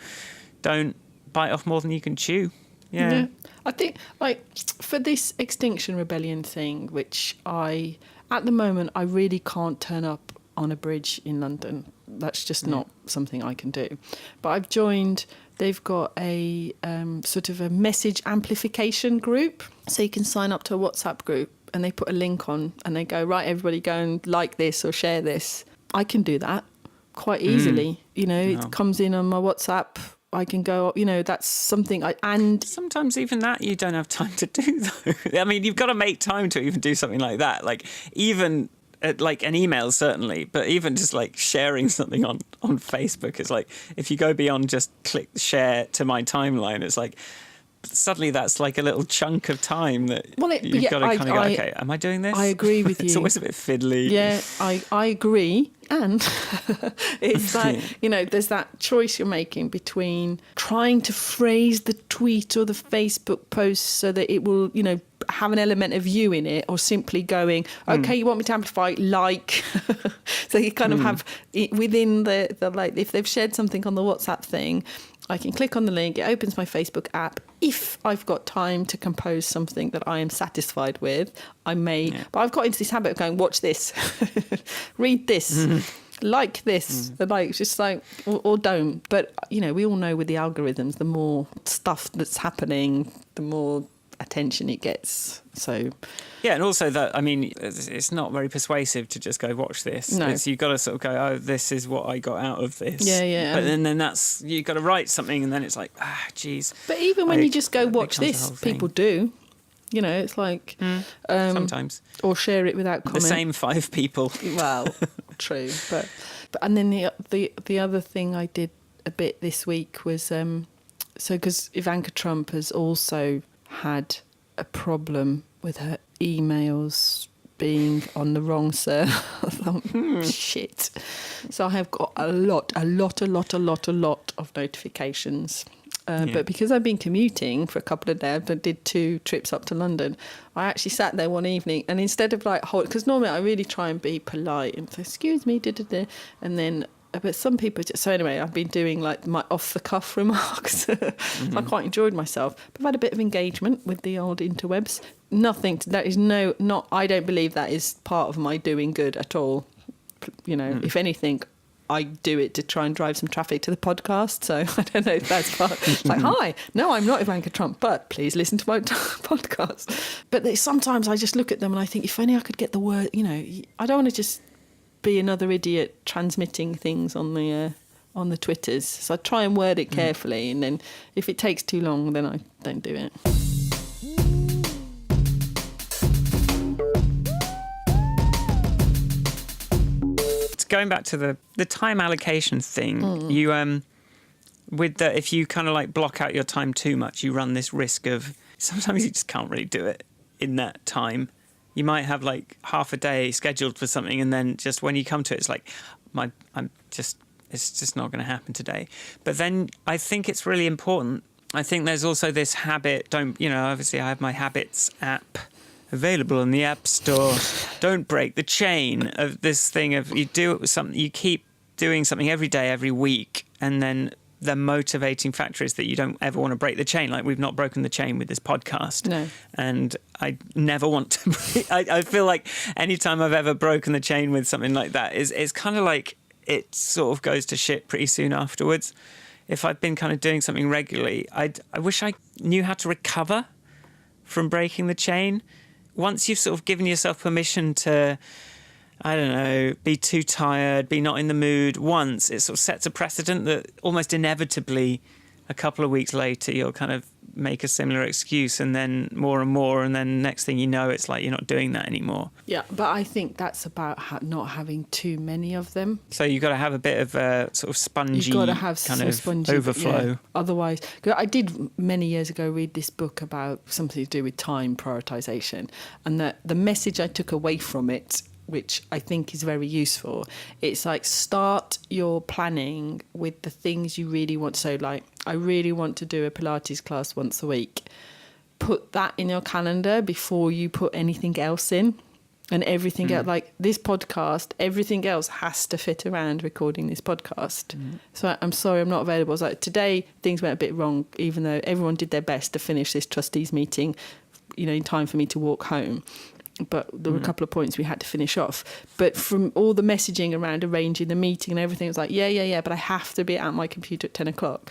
Speaker 1: don't bite off more than you can chew. Yeah.
Speaker 2: I think, like, for this Extinction Rebellion thing, which at the moment, I really can't turn up on a bridge in London. That's just not something I can do. But I've joined, they've got a sort of a message amplification group. So you can sign up to a WhatsApp group, and they put a link on and they go, right, everybody go and like this or share this. I can do that quite easily. It comes in on my WhatsApp. I can go, that's something and
Speaker 1: sometimes even that you don't have time to do, though. I mean, you've got to make time to even do something like that. Like, even like an email, certainly, but even just like sharing something on Facebook is like, if you go beyond just click share to my timeline, it's like suddenly that's like a little chunk of time that you've got to kind of go, okay, am I doing this?
Speaker 2: I agree with you.
Speaker 1: It's always a bit fiddly.
Speaker 2: Yeah, I agree. And it's like, there's that choice you're making between trying to phrase the tweet or the Facebook post so that it will, have an element of you in it, or simply going, okay, you want me to amplify, like. So you kind of have it within the like, if they've shared something on the WhatsApp thing, I can click on the link, it opens my Facebook app. If I've got time to compose something that I am satisfied with, I may. But I've got into this habit of going, watch this, read this, like this, like, just like, or don't. But, we all know with the algorithms, the more stuff that's happening, the more attention it gets. So
Speaker 1: yeah, and also that, I mean, it's not very persuasive to just go watch this.
Speaker 2: No.
Speaker 1: You've got to sort of go, oh, this is what I got out of this.
Speaker 2: Yeah.
Speaker 1: But then that's, you've got to write something, and then it's like, geez.
Speaker 2: But even when you just go watch this, people do. It's like
Speaker 1: sometimes, or
Speaker 2: share it without comment.
Speaker 1: The same 5 people.
Speaker 2: Well, true, but and then the other thing I did a bit this week was because Ivanka Trump has also had a problem with her emails being on the wrong server. Shit. So I have got a lot of notifications. But because I've been commuting for a couple of days, I did 2 trips up to London. I actually sat there one evening, and instead of like because normally I really try and be polite and say, excuse me, and then. But some people so anyway, I've been doing like my off-the-cuff remarks. I quite enjoyed myself. But I've had a bit of engagement with the old interwebs. I don't believe that is part of my doing good at all. If anything, I do it to try and drive some traffic to the podcast. So I don't know if that's part. It's like, hi, no, I'm not Ivanka Trump, but please listen to my podcast. But sometimes I just look at them and I think, if only I could get the word, I don't want to just be another idiot transmitting things on the Twitters. So I try and word it carefully, and then if it takes too long, then I don't do it.
Speaker 1: Going back to the time allocation thing, you if you kind of like block out your time too much, you run this risk of sometimes you just can't really do it in that time. You might have like half a day scheduled for something, and then just when you come to it, it's like it's just not going to happen today. But then I think it's really important. I think there's also this habit. Obviously I have my Habits app available in the App Store. Don't break the chain of this thing of you do it with something, you keep doing something every day, every week, and then the motivating factor is that you don't ever want to break the chain. Like, we've not broken the chain with this podcast.
Speaker 2: No.
Speaker 1: And I never want to break. I feel like anytime I've ever broken the chain with something like that, it's kind of like it sort of goes to shit pretty soon afterwards. If I've been kind of doing something regularly, I wish I knew how to recover from breaking the chain. Once you've sort of given yourself permission to, I don't know, be too tired, be not in the mood once, it sort of sets a precedent that almost inevitably a couple of weeks later you'll kind of make a similar excuse, and then more and more, and then next thing you know, it's like you're not doing that anymore.
Speaker 2: Yeah, but I think that's about not having too many of them.
Speaker 1: So you've got to have a bit of a sort of spongy
Speaker 2: You've got to have
Speaker 1: kind
Speaker 2: some
Speaker 1: of
Speaker 2: spongy,
Speaker 1: overflow.
Speaker 2: Yeah. Otherwise, 'cause I did many years ago read this book about something to do with time prioritization, and the message I took away from it, which I think is very useful, it's like, start your planning with the things you really want. So like, I really want to do a Pilates class once a week. Put that in your calendar before you put anything else in. And everything else, like this podcast, everything else has to fit around recording this podcast. So I'm sorry I'm not available. It's like, today things went a bit wrong, even though everyone did their best to finish this trustees meeting, in time for me to walk home. But there were a couple of points we had to finish off. But from all the messaging around arranging the meeting and everything, it was like, yeah, but I have to be at my computer at 10 o'clock.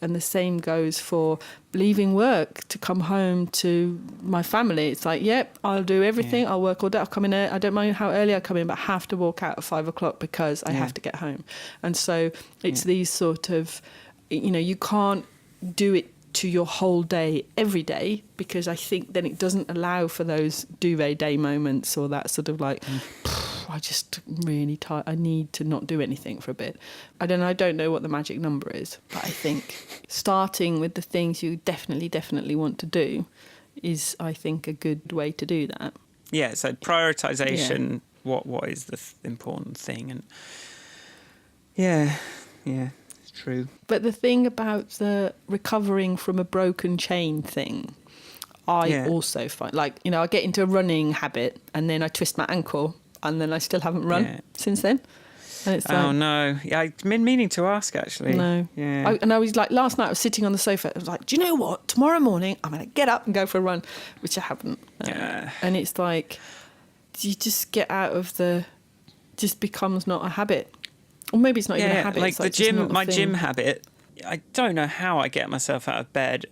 Speaker 2: And the same goes for leaving work to come home to my family. It's like, yep, I'll do everything. I'll work all day. I'll come in. I don't mind how early I come in, but I have to walk out at 5 o'clock because I have to get home. And so it's these sort of, you can't do it to your whole day every day, because I think then it doesn't allow for those duvet day moments, or that sort of like, I just really tired, I need to not do anything for a bit. I don't know what the magic number is, but I think starting with the things you definitely want to do is, I think, a good way to do that. Yeah,
Speaker 1: so prioritization, what is the important thing, and yeah. True.
Speaker 2: But the thing about the recovering from a broken chain thing, I also find, like, I get into a running habit and then I twist my ankle and then I still haven't run since then. And it's like,
Speaker 1: no. Yeah, I've been meaning to ask, actually.
Speaker 2: No.
Speaker 1: Yeah.
Speaker 2: I was like, last night I was sitting on the sofa. I was like, do you know what? Tomorrow morning I'm going to get up and go for a run, which I haven't. And it's like, you just get out of just becomes not a habit. Or maybe it's not even a habit.
Speaker 1: Like the gym, my
Speaker 2: thing.
Speaker 1: gym habit, I don't know how I get myself out of bed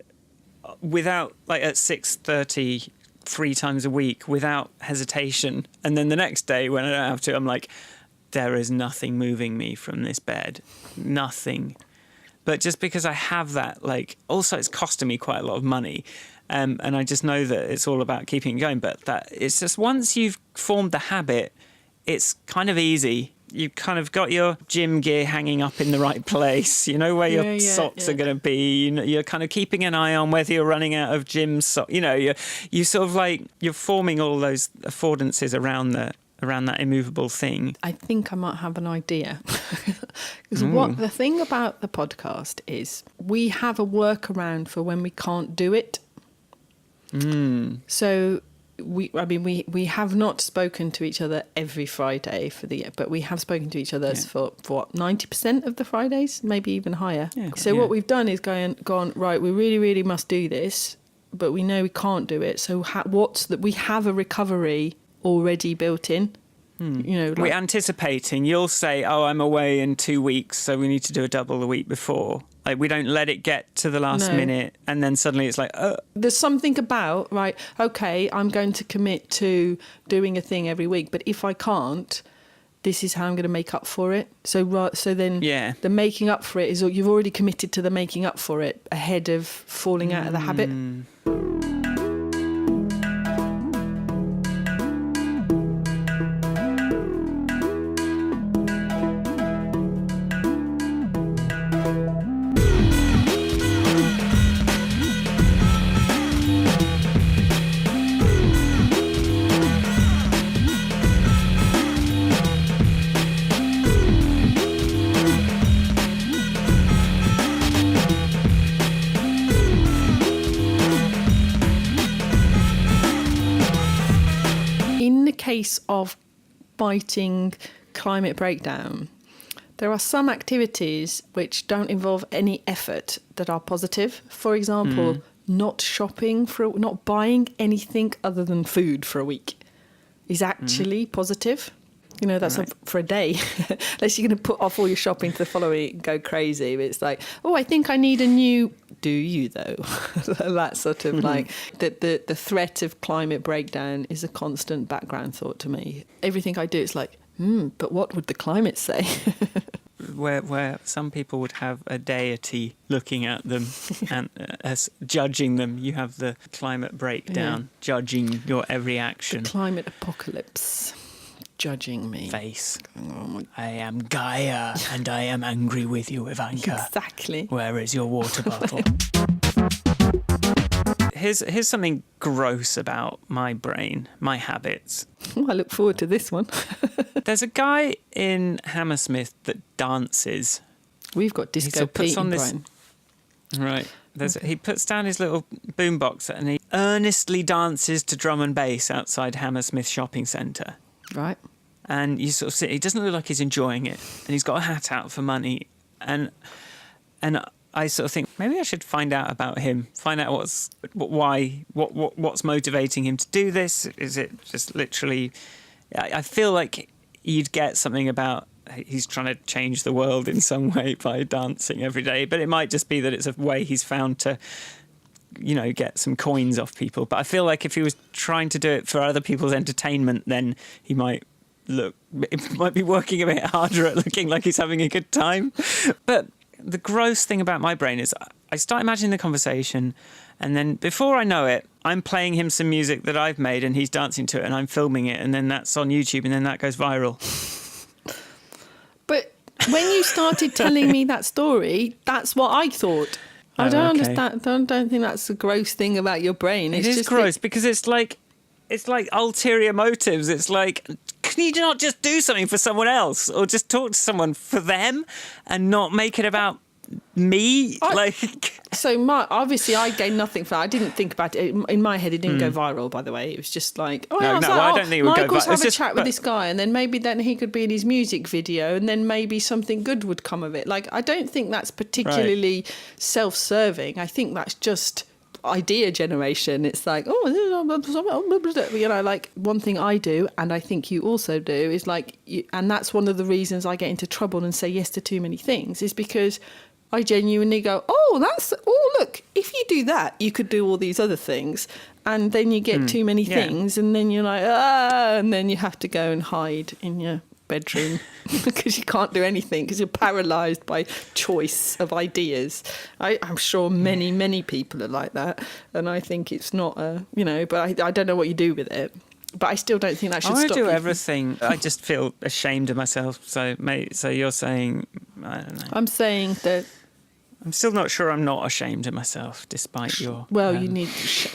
Speaker 1: without, like, at 6:30 3 times a week without hesitation. And then the next day when I don't have to, I'm like, there is nothing moving me from this bed. Nothing. But just because I have that, like, also it's costing me quite a lot of money. And I just know that it's all about keeping it going. But that it's just, once you've formed the habit, it's kind of easy. You've kind of got your gym gear hanging up in the right place. You know where your socks are going to be. You're kind of keeping an eye on whether you're running out of gym socks. You sort of like, you're forming all those affordances around that immovable thing.
Speaker 2: I think I might have an idea. Because the thing about the podcast is, we have a workaround for when we can't do it. So we have not spoken to each other every Friday for the year, but we have spoken to each other for what, 90% of the Fridays, maybe even higher. So what we've done is gone, right, we really, really must do this, but we know we can't do it. So we have a recovery already built in.
Speaker 1: We're anticipating. You'll say, "Oh, I'm away in 2 weeks, so we need to do a double the week before." Like, we don't let it get to the last minute, and then suddenly it's like, oh.
Speaker 2: There's something about, right, okay, I'm going to commit to doing a thing every week, but if I can't, this is how I'm going to make up for it. So then the making up for it is you've already committed to the making up for it ahead of falling out of the habit. Case of fighting climate breakdown, there are some activities which don't involve any effort that are positive. For example, not buying anything other than food for a week is actually positive. That's for a day. Unless you're going to put off all your shopping to the following week and go crazy. But it's like, oh, I think I need a new... Do you, though? That sort of like... The threat of climate breakdown is a constant background thought to me. Everything I do, it's like, but what would the climate say?
Speaker 1: Where some people would have a deity looking at them and as judging them, you have the climate breakdown judging your every action.
Speaker 2: The climate apocalypse. Judging me.
Speaker 1: Face. I am Gaia and I am angry with you, Ivanka.
Speaker 2: Exactly.
Speaker 1: Where is your water bottle? Here's something gross about my brain, my habits.
Speaker 2: I look forward to this one.
Speaker 1: There's a guy in Hammersmith that dances.
Speaker 2: We've got Disco Pete in Brighton.
Speaker 1: Right. He puts down his little boombox and he earnestly dances to drum and bass outside Hammersmith shopping centre.
Speaker 2: Right.
Speaker 1: And you sort of see, he doesn't look like he's enjoying it. And he's got a hat out for money. And I sort of think, maybe I should find out about him, find out what's motivating him to do this. Is it just literally... I feel like you'd get something about he's trying to change the world in some way by dancing every day. But it might just be that it's a way he's found to... get some coins off people. But I feel like if he was trying to do it for other people's entertainment, then he might be working a bit harder at looking like he's having a good time. But the gross thing about my brain is I start imagining the conversation, and then before I know it, I'm playing him some music that I've made and he's dancing to it and I'm filming it, and then that's on YouTube and then that goes viral. But
Speaker 2: when you started telling me that story, that's what I thought. I don't understand. I don't think that's the gross thing about your brain.
Speaker 1: It's just gross because it's like ulterior motives. It's like, can you not just do something for someone else or just talk to someone for them and not make it about me?
Speaker 2: Obviously I gained nothing from it. I didn't think about it. In my head, it didn't go viral, by the way. It was just like, I don't think it would go viral. Michael's have a chat with this guy, and then maybe then he could be in his music video, and then maybe something good would come of it. Like, I don't think that's particularly self-serving. I think that's just idea generation. It's like, like one thing I do, and I think you also do, is like, and that's one of the reasons I get into trouble and say yes to too many things, is because I genuinely go, look, if you do that, you could do all these other things. And then you get too many things, and then you're like, and then you have to go and hide in your bedroom because you can't do anything because you're paralysed by choice of ideas. I'm sure many, many people are like that. And I think it's not, but I don't know what you do with it. But I still don't think that should stop you.
Speaker 1: I do everything. I just feel ashamed of myself. So you're saying, I don't know.
Speaker 2: I'm saying that...
Speaker 1: I'm still not sure I'm not ashamed of myself, despite your...
Speaker 2: Well, you need... to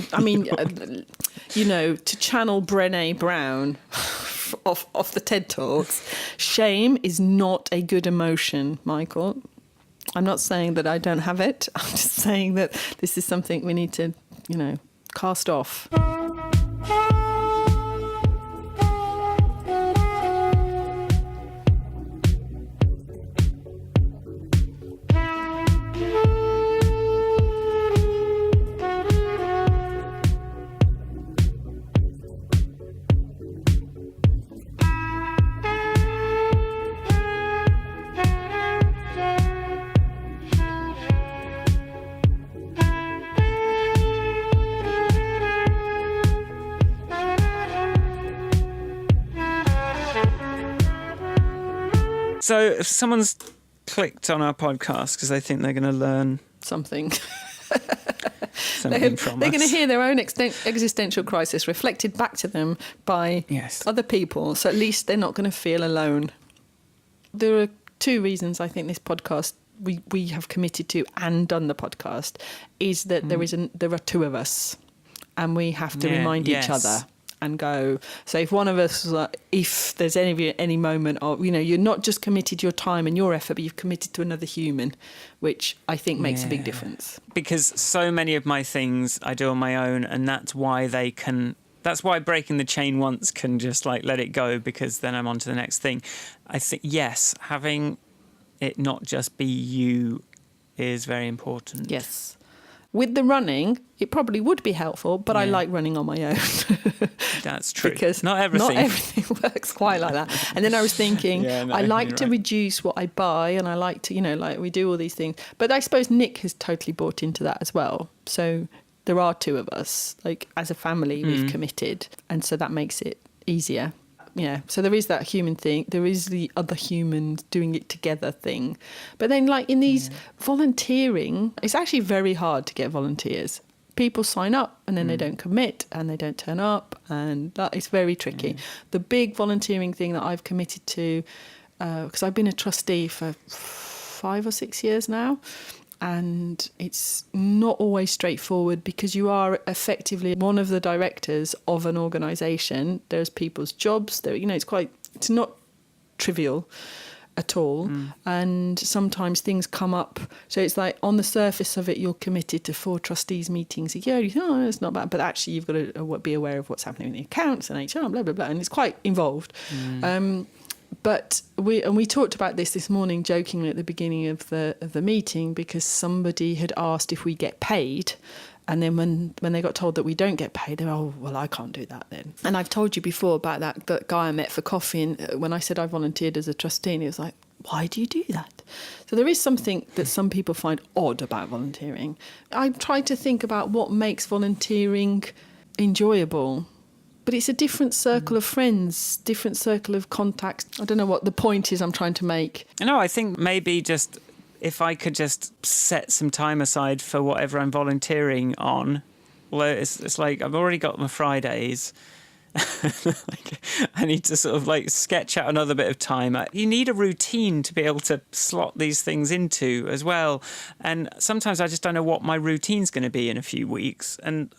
Speaker 2: channel Brené Brown off the TED Talks, shame is not a good emotion, Michael. I'm not saying that I don't have it. I'm just saying that this is something we need to, cast off.
Speaker 1: So if someone's clicked on our podcast because they think they're going to learn
Speaker 2: something
Speaker 1: from
Speaker 2: they're
Speaker 1: us.
Speaker 2: going to hear their own existential crisis reflected back to them by other people, so at least they're not going to feel alone. There are 2 reasons I think this podcast we have committed to and done the podcast is that there are 2 of us, and we have to remind each other and go. So if one of us, if there's any moment of, you're not just committed your time and your effort, but you've committed to another human, which I think makes a big difference.
Speaker 1: Because so many of my things I do on my own, and that's why breaking the chain once can just like let it go, because then I'm on to the next thing. I think, yes, having it not just be you is very important.
Speaker 2: Yes. With the running, it probably would be helpful, but I like running on my own.
Speaker 1: That's true.
Speaker 2: Because
Speaker 1: not everything
Speaker 2: works quite like that. And then I was thinking, I like to reduce what I buy, and I like to, we do all these things. But I suppose Nick has totally bought into that as well. So there are 2 of us. Like, as a family, we've committed. And so that makes it easier. Yeah, so there is that human thing. There is the other humans doing it together thing. But then, like, in these volunteering, it's actually very hard to get volunteers. People sign up and then they don't commit and they don't turn up, and that is very tricky. The big volunteering thing that I've committed to, because I've been a trustee for 5 or 6 years now, and it's not always straightforward because you are effectively one of the directors of an organisation. There's people's jobs. It's not trivial at all. And sometimes things come up. So it's like on the surface of it, you're committed to 4 trustees meetings a year. You think, it's not bad. But actually, you've got to be aware of what's happening in the accounts and HR, blah, blah, blah. And it's quite involved. But we talked about this morning jokingly at the beginning of the meeting, because somebody had asked if we get paid, and then when they got told that we don't get paid, they were, I can't do that then. And I've told you before about that guy I met for coffee, and when I said I volunteered as a trustee, and he was like, why do you do that? So there is something that some people find odd about volunteering. I tried to think about what makes volunteering enjoyable. But it's a different circle of friends, different circle of contacts. I don't know what the point is I'm trying to make.
Speaker 1: No, I think maybe just if I could just set some time aside for whatever I'm volunteering on. Well, it's like I've already got my Fridays. I need to sort of sketch out another bit of time. You need a routine to be able to slot these things into as well. And sometimes I just don't know what my routine's going to be in a few weeks. And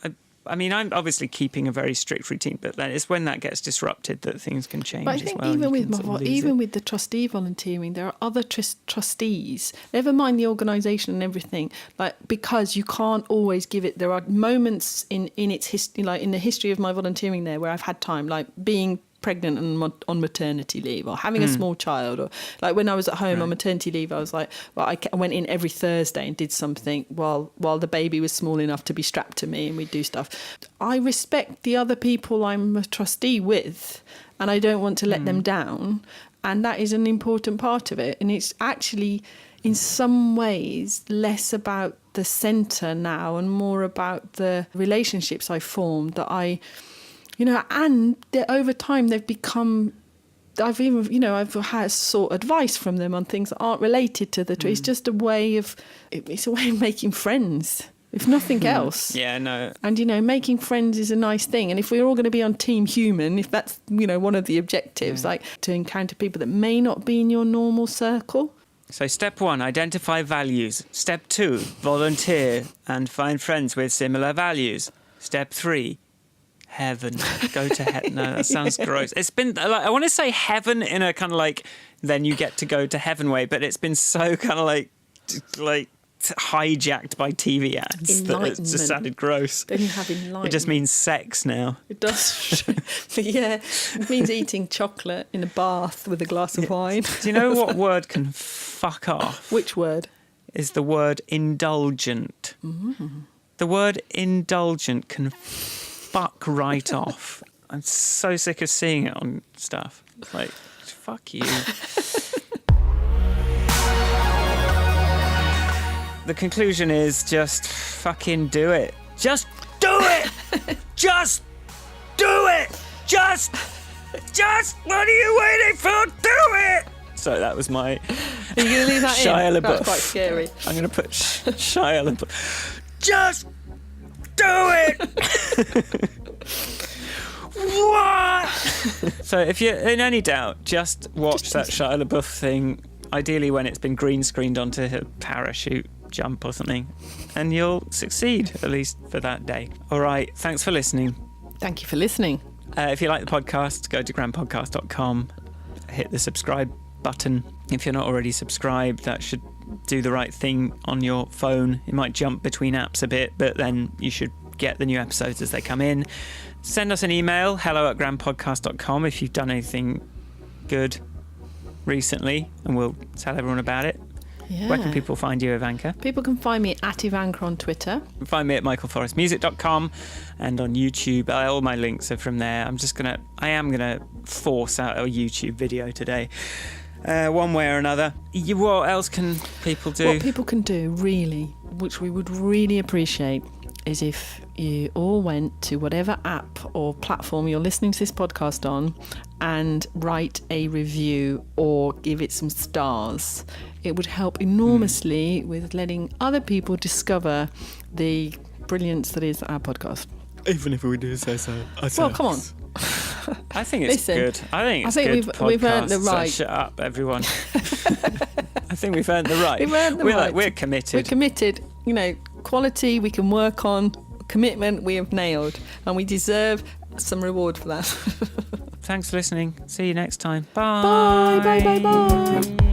Speaker 1: I'm obviously keeping a very strict routine, but then it's when that gets disrupted that things can change.
Speaker 2: But I think even with the trustee volunteering, there are other trustees. Never mind the organisation and everything, because you can't always give it. There are moments in its history, like in the history of my volunteering there, where I've had time, like being pregnant and on maternity leave, or having a small child, or like when I was at home on maternity leave, I was like, I went in every Thursday and did something while the baby was small enough to be strapped to me, and we'd do stuff. I respect the other people I'm a trustee with, and I don't want to let them down, and that is an important part of it. And it's actually in some ways less about the centre now and more about the relationships I formed that and over time they've become. I've had sought advice from them on things that aren't related to the tree. It's just it's a way of making friends, if nothing else.
Speaker 1: Yeah, no.
Speaker 2: And making friends is a nice thing. And if we're all going to be on Team Human, if that's one of the objectives, like to encounter people that may not be in your normal circle.
Speaker 1: So step 1, identify values. Step 2, volunteer and find friends with similar values. Step 3. Heaven. Go to heaven. No, that sounds gross. It's been, I want to say heaven in a kind of then you get to go to heaven way, but it's been so kind of hijacked by TV ads that it just sounded gross.
Speaker 2: Then you have enlightenment.
Speaker 1: It just means sex now.
Speaker 2: It does. But yeah, it means eating chocolate in a bath with a glass of wine.
Speaker 1: Do you know what word can fuck off?
Speaker 2: Which word?
Speaker 1: Is the word indulgent. Mm-hmm. The word indulgent can fuck right off. I'm so sick of seeing it on stuff. It's fuck you. The conclusion is just fucking do it. Just do it! Just do it! Just what are you waiting for? Do it! So that was my
Speaker 2: Are you going to leave that
Speaker 1: Shia
Speaker 2: in?
Speaker 1: LaBeouf.
Speaker 2: That's quite scary.
Speaker 1: I'm going to put Shia LaBeouf. Just do it! What? So if you're in any doubt, just watch that Shia LaBeouf thing, ideally when it's been green screened onto a parachute jump or something, and you'll succeed, at least for that day. All right, thanks for listening.
Speaker 2: Thank you for listening.
Speaker 1: If you like the podcast, go to grandpodcast.com, hit the subscribe button. If you're not already subscribed, that should do the right thing on your phone. It might jump between apps a bit, but then you should get the new episodes as they come in. Send us an email, hello@grandpodcast.com, if you've done anything good recently, and we'll tell everyone about it.
Speaker 2: Yeah.
Speaker 1: Where can people find you, Ivanka?
Speaker 2: People can find me at Ivanka on Twitter.
Speaker 1: Find me at michaelforestmusic.com and on YouTube. All my links are from there. I am gonna force out a YouTube video today, one way or another. What else can people do?
Speaker 2: What people can do, really, which we would really appreciate, is if you all went to whatever app or platform you're listening to this podcast on and write a review or give it some stars. It would help enormously with letting other people discover the brilliance that is our podcast.
Speaker 1: Even if we do say so ourselves.
Speaker 2: Well, come on.
Speaker 1: I think it's good. I think
Speaker 2: we've earned the right.
Speaker 1: So shut up, everyone. I think we've earned the right.
Speaker 2: We've earned the right.
Speaker 1: We're committed.
Speaker 2: We're committed. Quality we can work on. Commitment we have nailed, and we deserve some reward for that.
Speaker 1: Thanks for listening. See you next time. Bye.
Speaker 2: Bye. Bye. Bye. Bye.